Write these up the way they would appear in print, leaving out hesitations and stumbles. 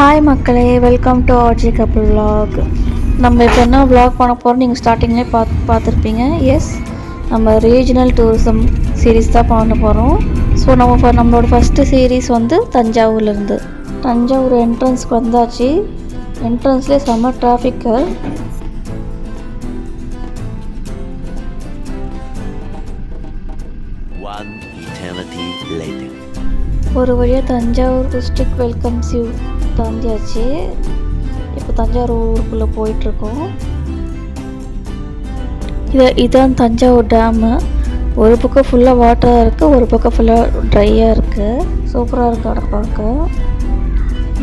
Hi மக்களே, welcome to RG couple vlog. நம்ம இப்போ என்ன vlog பண்ண போகிறோம் நீங்கள் ஸ்டார்டிங்லேயே பார்த்துருப்பீங்க. எஸ், நம்ம ரீஜனல் டூரிசம் சீரீஸ் தான் பண்ண போகிறோம். ஸோ நம்மளோட ஃபஸ்ட்டு சீரீஸ் வந்து தஞ்சாவூர்லேருந்து. தஞ்சாவூர் என்ட்ரன்ஸ்க்கு வந்தாச்சு. என்ட்ரன்ஸ்லேயே செம்ம டிராஃபிக்கு. ஒரு வழியாக தஞ்சாவூர் டிஸ்ட்ரிக்ட் வெல்கம்ஸ் யூ தாண்டியாச்சு. இப்போ தஞ்சாவூர் ஊருக்குள்ளே போயிட்டுருக்கோம். இதான் தஞ்சாவூர் டேமு. ஒரு பக்கம் ஃபுல்லாக வாட்டராக இருக்குது, ஒரு பக்கம் ஃபுல்லாக ட்ரையாக இருக்குது. சூப்பராக இருக்குது அதை பார்க்க.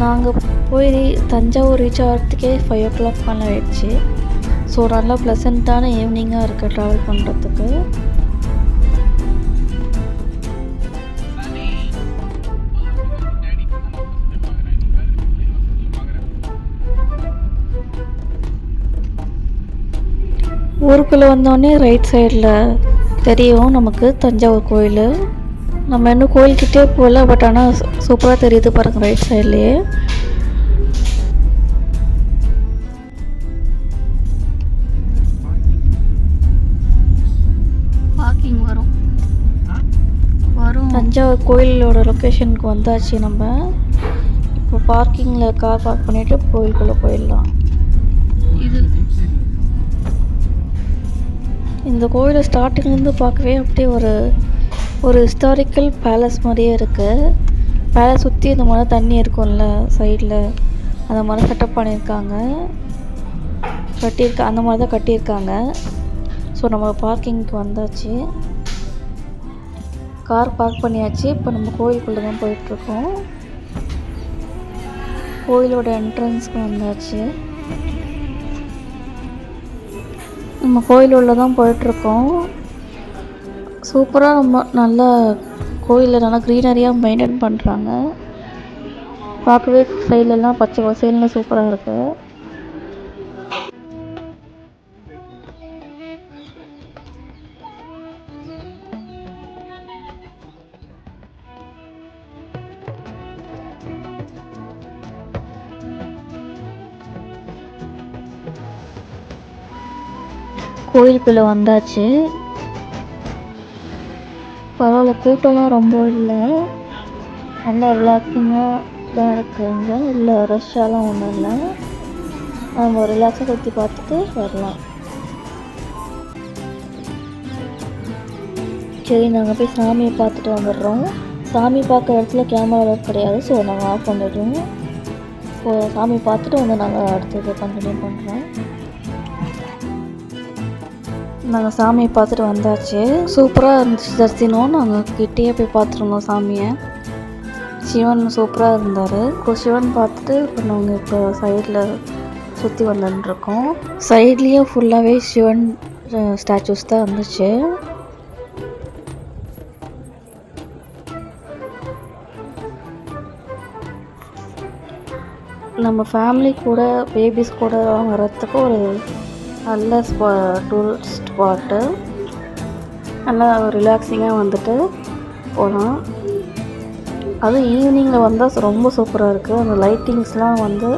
நாங்கள் போய் தஞ்சாவூர் ரீச் ஆகிறதுக்கே 5 o'clock மேலே ஆயிடுச்சு. ஸோ நல்லா ப்ளசண்ட்டான ஈவினிங்காக இருக்குது ட்ராவல் பண்ணுறதுக்கு. ஊருக்குள்ளே வந்தோடனே ரைட் சைடில் தெரியும் நமக்கு தஞ்சாவூர் கோயில். நம்ம இன்னும் கோயில்கிட்டே போகல, பட் ஆனால் சூப்பராக தெரியுது பாருங்கள் ரைட் சைட்லேயே. பார்க்கிங் வரும் தஞ்சாவூர் கோயிலோட லொக்கேஷனுக்கு வந்தாச்சு. நம்ம இப்போ பார்க்கிங்கில் கார் பார்க் பண்ணிவிட்டு கோயிலுக்குள்ளே போயிடலாம். இந்த கோயிலை ஸ்டார்டிங்லேருந்து பார்க்கவே அப்படியே ஒரு ஹிஸ்டாரிக்கல் பேலஸ் மாதிரியே இருக்குது. பேலஸ் சுற்றி இந்த மாதிரி தண்ணி இருக்கும்ல சைடில், அந்த மாதிரி செட்டப் பண்ணியிருக்காங்க. அந்த மாதிரி தான் கட்டியிருக்காங்க. ஸோ நம்ம பார்க்கிங்க்கு வந்தாச்சு, கார் பார்க் பண்ணியாச்சு. இப்போ நம்ம கோயிலுக்குள்ளே தான் போயிட்டுருக்கோம். கோயிலோட என்ட்ரன்ஸ்க்கு வந்தாச்சு. நம்ம கோயில் உள்ள தான் போயிட்டுருக்கோம். சூப்பராக நம்ம நல்லா கோயிலில் நல்லா க்ரீனரியாக மெயின்டைன் பண்ணுறாங்க. பார்க்கவே சைட்லலாம் பச்சை பசேல்னு சூப்பராக இருக்குது. கோயிலுக்குள்ளே வந்தாச்சு. பரவாயில்ல, கூட்டம்லாம் ரொம்ப இல்லை, நல்லா ரிலாக்ஸிங்காக தான் இருக்குங்க. இல்லை ரஷ்ஷாலாம் ஒன்றும் இல்லை, நம்ம ரிலாக்ஸாக சுற்றி பார்த்துட்டு வரலாம். சரி, நாங்கள் போய் சாமியை பார்த்துட்டு வந்துடுறோம். சாமி பார்க்குற இடத்துல கேமரா கிடையாது, ஸோ நாங்கள் ஆஃப் பண்ணிடுறோம். ஸோ சாமி பார்த்துட்டு வந்து நாங்கள் அடுத்தது கண்டினியூ பண்ணுறோம். நாங்கள் சாமியை பார்த்துட்டு வந்தாச்சு. சூப்பராக இருந்துச்சு தரிசனம். நாங்கள் கிட்டேயே போய் பார்த்துருந்தோம் சாமியை. சிவன் சூப்பராக இருந்தார். இப்போ சிவன் பார்த்துட்டு இப்போ நாங்கள் இப்போ சைடில் சுற்றி வந்துட்டுருக்கோம். சைட்லேயே ஃபுல்லாகவே சிவன் ஸ்டாச்சூஸ் தான் இருந்துச்சு. நம்ம ஃபேமிலி கூட பேபிஸ் கூட வர்றதுக்கு ஒரு நல்ல டூரிஸ்ட் ஸ்பாட்டு. நல்லா ரிலாக்ஸிங்காக வந்துட்டு போகலாம். அதுவும் ஈவினிங்கில் வந்தால் ரொம்ப சூப்பராக இருக்குது. அந்த லைட்டிங்ஸ்லாம் வந்து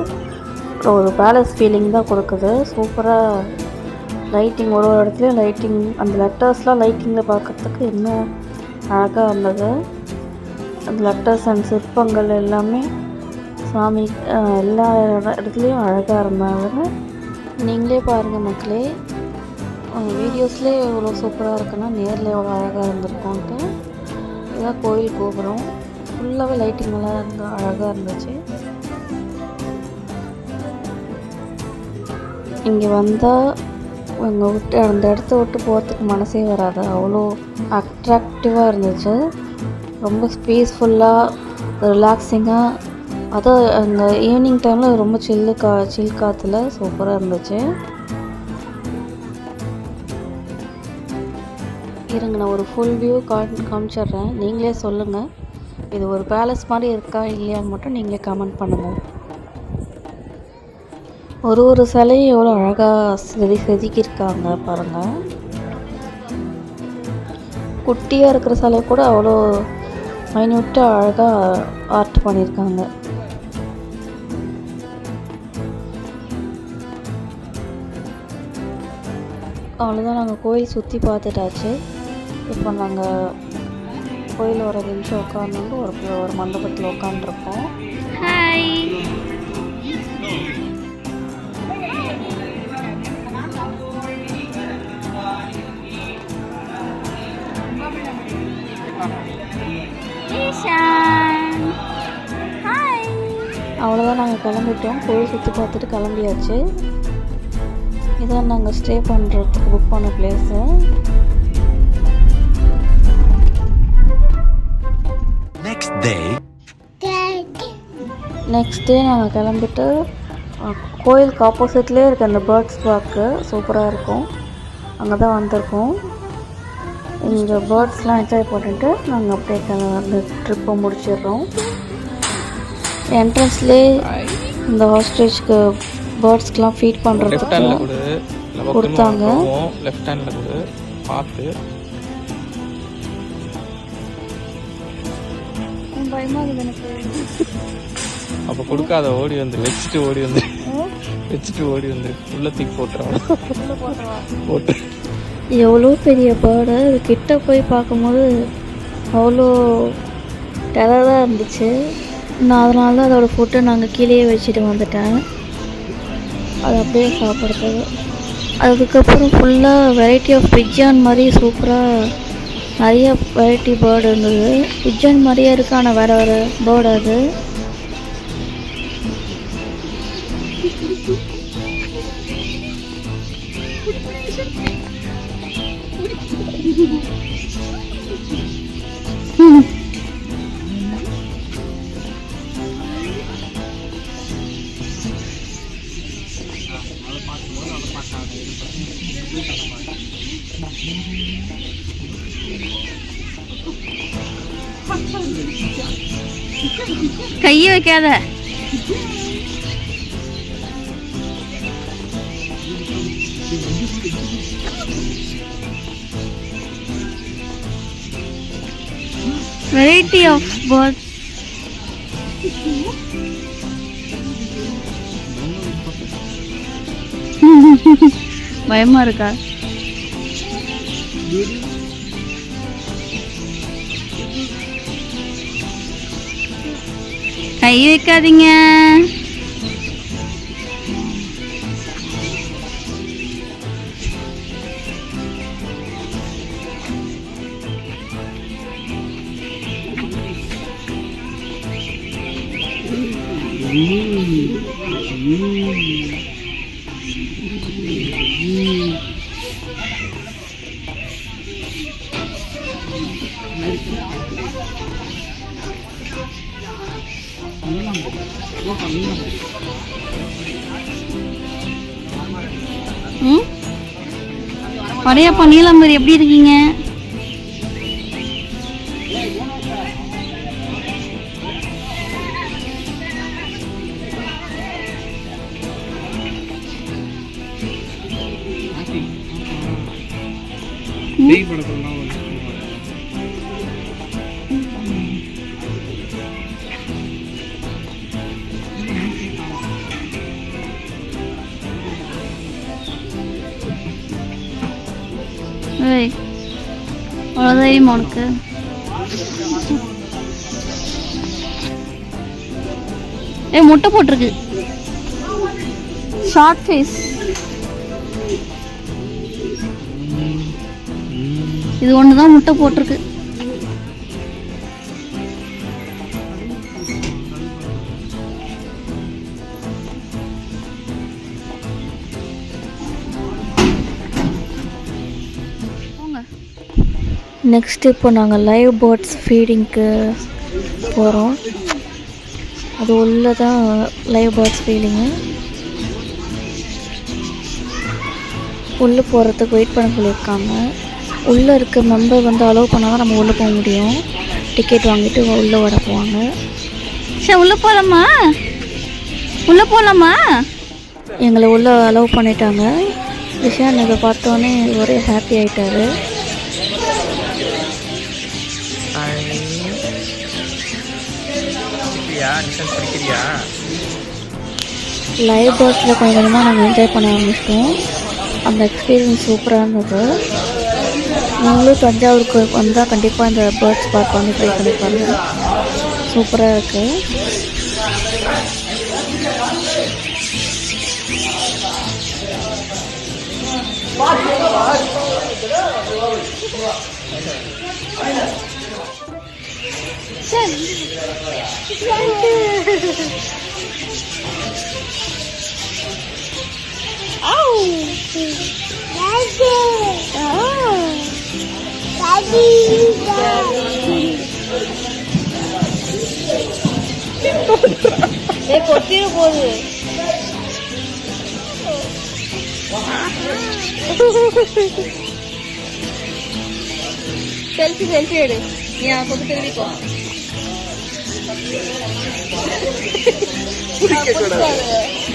ஒரு பேலஸ் ஃபீலிங் தான் கொடுக்குது. சூப்பராக லைட்டிங், ஒரு இடத்துலையும் லைட்டிங், அந்த லெட்டர்ஸ்லாம் லைட்டிங்கில் பார்க்குறதுக்கு இன்னும் அழகாக இருந்தது. அந்த லெட்டர்ஸ் அண்ட் சிற்பங்கள் எல்லாமே சாமி எல்லா இடத்துலையும் அழகாக இருந்தாங்க. நீங்களே பாருங்கள் மக்களே, வீடியோஸ்லேயே எவ்வளோ சூப்பராக இருக்குன்னா நேரில் எவ்வளோ அழகாக இருந்திருக்கோன்ட்டு. இதுதான் கோயில் கோபுரம். ஃபுல்லாகவே லைட்டிங்கெல்லாம் அழகாக இருந்துச்சு. இங்கே வந்தால் அந்த இடத்த விட்டு போகிறதுக்கு மனசே வராது, அவ்வளோ அட்ராக்டிவாக இருந்துச்சு. ரொம்ப பீஸ்ஃபுல்லாக ரிலாக்ஸிங்காக. அதுவும் அங்கே ஈவினிங் டைமில் ரொம்ப சில் காற்றுல சூப்பராக இருந்துச்சு. இருங்க, நான் ஒரு ஃபுல் வியூ காமிச்சிட்றேன். நீங்களே சொல்லுங்கள், இது ஒரு பேலஸ் மாதிரி இருக்கா இல்லையான்னு மட்டும் நீங்களே கமெண்ட் பண்ணுங்கள். ஒரு சிலையும் எவ்வளோ அழகாக செதுக்கியிருக்காங்க பாருங்கள். குட்டியாக இருக்கிற சிலை கூட அவ்வளோ மைன்யூட்டாக அழகாக ஆர்ட் பண்ணியிருக்காங்க. அவ்வளோதான், நாங்கள் கோயில் சுற்றி பார்த்துட்டாச்சு. இப்போ நாங்கள் கோயில் ஒரு நிமிஷம் உட்காந்துட்டு ஒரு மண்டபத்தில் உட்காந்துருக்கோம். ஹாய், அவ்வளோதான், நாங்கள் கிளம்பிட்டோம். கோயில் சுற்றி பார்த்துட்டு கிளம்பியாச்சு. இதான் நாங்கள் ஸ்டே பண்ணுறதுக்கு புக் பண்ண பிளேஸு. நெக்ஸ்ட் டே நாங்கள் கிளம்பிட்டு கோயிலுக்கு ஆப்போசிட்லேயே இருக்க அந்த பேர்ட்ஸ் பார்க்கு சூப்பராக இருக்கும், அங்கே தான் வந்திருக்கோம். இந்த பேர்ட்ஸ்லாம் என்ஜாய் பண்ணிட்டு நாங்கள் அப்படியே அந்த ட்ரிப்பை முடிச்சிடுறோம். என்ட்ரன்ஸ்லேயே இந்த ஹாஸ்டேஜ்க்கு பேர்ட்ஸ்க்கெலாம் ஃபீட் பண்ணுறதுக்கு கொடுத்தாங்க. லெஃப்ட் ஹேண்டில் கூட பார்த்து பயமாக இருக்குது எனக்கு. அப்போ கொடுக்காத, ஓடி வந்து வச்சுட்டு ஓடி வந்து உள்ள தூக்கி போட்டுருவாங்க. போட்டு எவ்வளோ பெரிய பேர்டு, அது கிட்ட போய் பார்க்கும்போது அவ்வளோ டெரராக இருந்துச்சு. நான் அதனால தான் அதோடய ஃபுட்டை நாங்கள் கீழே வச்சுட்டு வந்துட்டேன், அது அப்படியே சாப்பிட்றது. அதுக்கப்புறம் ஃபுல்லாக வெரைட்டி ஆஃப் பிஜான் மாதிரி சூப்பராக நிறைய வெரைட்டி பேர்டு இருந்தது. பிஜான் மாதிரியே இருக்குது, ஆனால் வேறு வேறு பேர்டு அது. கையை வைக்காத. Variety of birds. பயமா இருக்கா? கை வைக்காதீங்க. படையப்பா நீலாம்பரி, எப்படி இருக்கீங்க? அவ்வளோ தைரியமா உனக்கு? முட்டை போட்டிருக்கு. Short face. இது ஒன்று தான் முட்டை போட்டிருக்கு. நெக்ஸ்ட் இப்போ நாங்கள் லைவ் பேர்ட்ஸ் ஃபீடிங்க்கு போகிறோம். அது உள்ளே தான் லைவ் பேர்ட்ஸ் ஃபீடிங்கு. உள்ளே போகிறதுக்கு வெயிட் பண்ண சொல்லியிருக்காங்க. உள்ளே இருக்க மெம்பர் வந்து அலோவ் பண்ணால் தான் நம்ம உள்ளே போக முடியும். டிக்கெட் வாங்கிட்டு உள்ளே வர போவாங்க. சரி, உள்ளே போகலாமா? எங்களை உள்ளே அலோவ் பண்ணிட்டாங்க. விஷான் இதை பார்த்தோன்னே ஒரே ஹாப்பி ஆகிட்டாரு. லைவ் பேர்ட்ஸில் கொஞ்சம் கொஞ்சமாக நாங்கள் என்ஜாய் பண்ண ஆரம்பிச்சிட்டோம். அந்த எக்ஸ்பீரியன்ஸ் சூப்பராக இருந்தது. நீங்களும் தஞ்சாவூருக்கு வந்தால் கண்டிப்பாக இந்த பேர்ட்ஸ் பார்க் வந்து ட்ரை பண்ணி பாருங்கள். சூப்பராக இருக்குது. கொத்திர போகுது. செல்ஃபி எடு. நீ கொஞ்சம் திரும்பிக்கோ.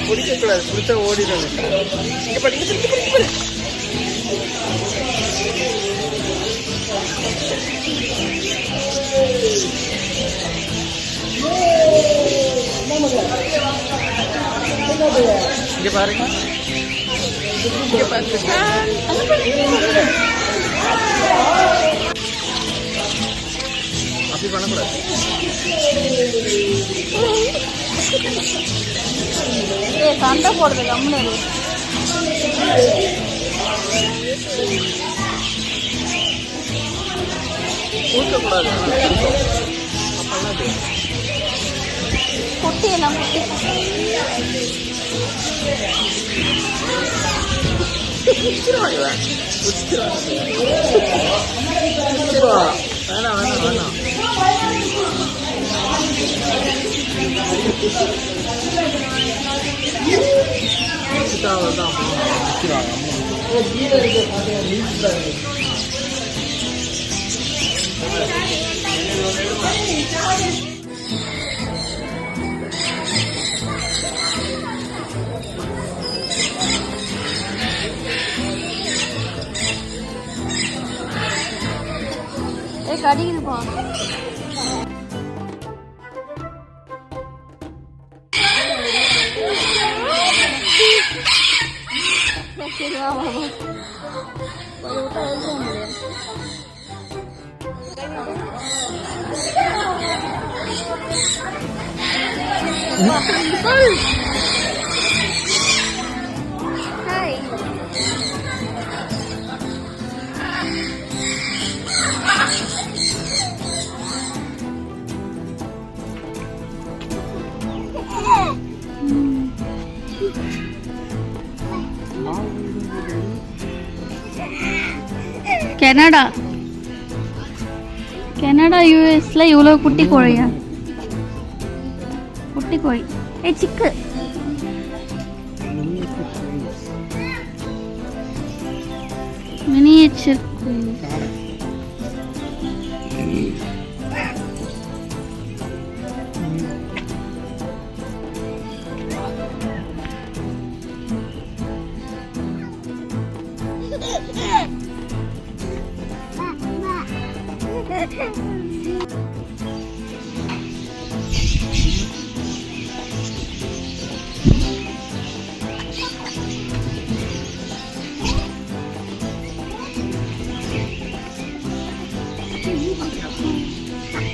பிடிக்கக்கூடாது, பிடிச்சா ஓடிடுது. இங்க பாருங்க, இங்க பாருங்க. அப்படி பண்ணக்கூடாது. சண்டை போடுறது கம்முனு. ஊற்றக்கூடாது. குட்டி எல்லாம் குட்டி வேணாம் வேணாம் வேணாம். கடிக்குதுப்பா. சரி வா வா வா. ஹாய். கனடா யூஎஸ்ல இவ்வளோ குட்டி கோழியா? குட்டி கோழி. சிக்கு மினியேச்சர்.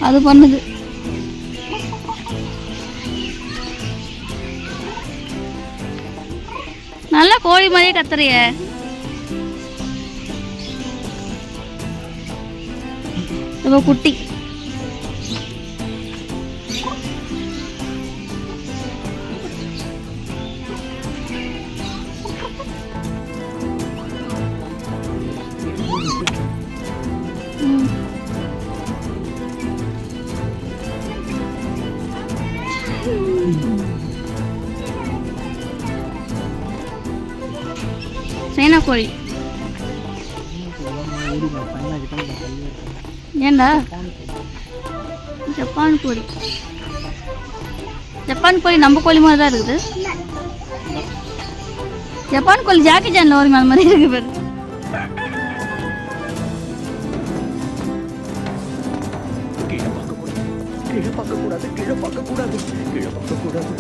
அது பண்ணுது. நல்லா கோழி மாதிரியே கத்துறிய. இப்போ குட்டி சைனா கோழி. ஏண்டா ஜப்பான் கோழி? ஜப்பான் கோழி நம்ம கோழி மாதிரி தான் இருக்குது. ஜப்பான் கோழி ஜாக்கி சான்ல ஒரு மேல் மாதிரி இருக்கு பேர். கீழே பார்க்கக்கூடாது, கீழே பார்க்கக்கூடாது, கீழே பார்க்கக்கூடாது.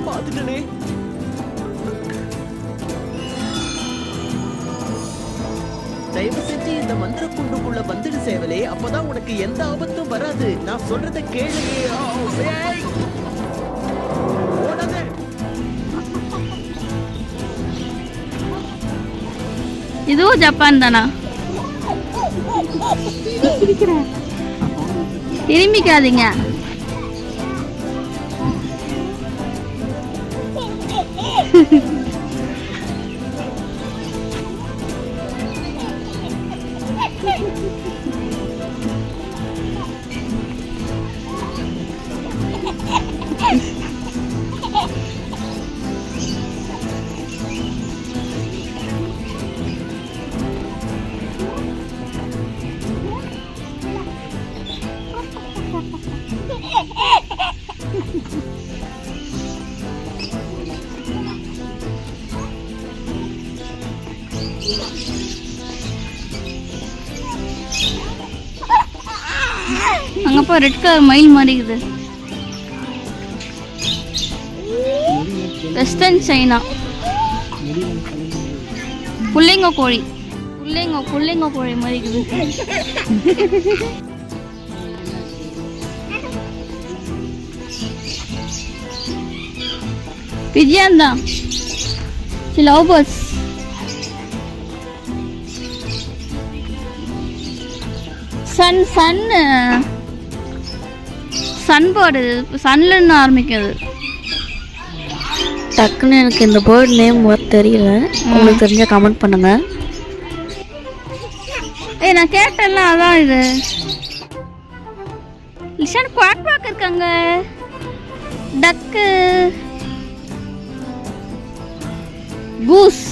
பார்த்துட்டனே. தயவு செஞ்சு இந்த மந்திர குண்டுக்குள்ள வந்துடு சேவலே, அப்பதான் உனக்கு எந்த ஆபத்தும் வராது. நான் சொல்றத கேளு. ஏய்! ஓடாத. இதுவும் ஜப்பான் தானா? திரும்பிக்காதீங்க. அங்கப்பா ரெட் கலர் மயில் மாதிரி இருக்குது. வெஸ்டர்ன் சைனா புள்ளைங்க கோழி, புள்ளைங்க கோழி மாதிரி இருக்குது. பிஜியான் தான். Love birds. சன்பேர்டு சன்லன்னு ஆரம்பிக்குது. டக்குன்னு எனக்கு இந்த பேர்ட் நேம் தெரியல. உங்களுக்கு தெரிஞ்சா கமெண்ட் பண்ணுங்க. நான் கேட்டேன்ல, அதான் இது. லிஷான் குவாக் குவாக் இருக்காங்க. டக்கு, கூஸ்,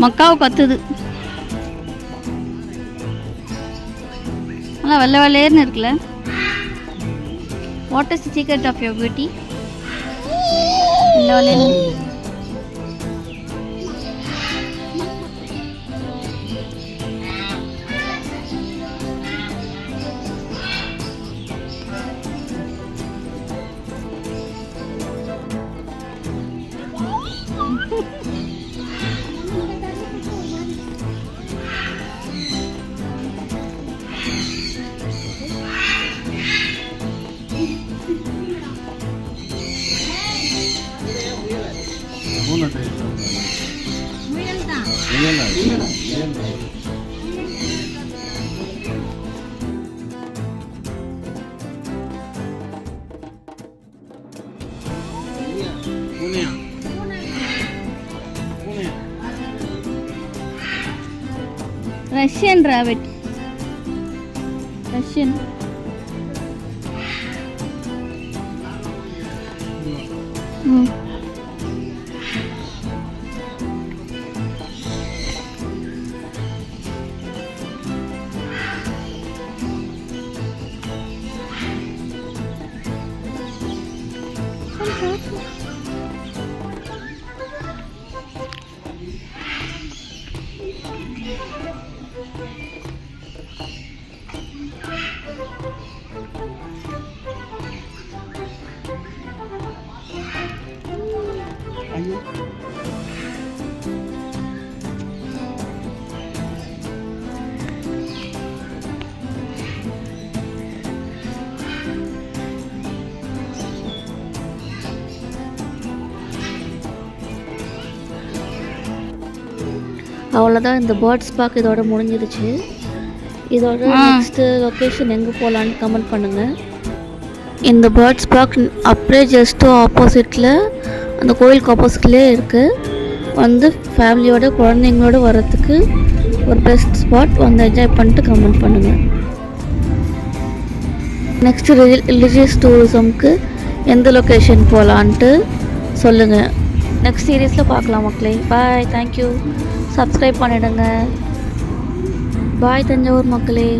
மக்காவு கத்துது. நல்லா வெள்ளை வெள்ளையர்னு இருக்குல்ல. What is the secret of your beauty? வெள்ளை வெள்ளையர்னு. Russian rapid. ரஷ்யன். அவ்வளோதான், இந்த பேர்ட்ஸ் பார்க் இதோட முடிஞ்சிருச்சு. இதோட நெக்ஸ்ட்டு லொக்கேஷன் எங்கே போகலான்னு கமெண்ட் பண்ணுங்கள். இந்த பேர்ட்ஸ் பார்க் அப்படியே ஜஸ்ட்டு ஆப்போசிட்டில், அந்த கோயிலுக்கு ஆப்போசிட்லேயே இருக்குது. வந்து ஃபேமிலியோட குழந்தைங்களோட வர்றதுக்கு ஒரு பெஸ்ட் ஸ்பாட். வந்து என்ஜாய் பண்ணிட்டு கமெண்ட் பண்ணுங்கள். நெக்ஸ்ட்டு ரிலீஜியஸ் டூரிசம்க்கு எந்த லொக்கேஷன் போகலான்ட்டு சொல்லுங்கள். நெக்ஸ்ட் சீரீஸில் பார்க்கலாம் மக்களே. பாய், தேங்க்யூ. சப்ஸ்கிரைப் பண்ணிவிடுங்க. பாய் தஞ்சாவூர் மக்களே.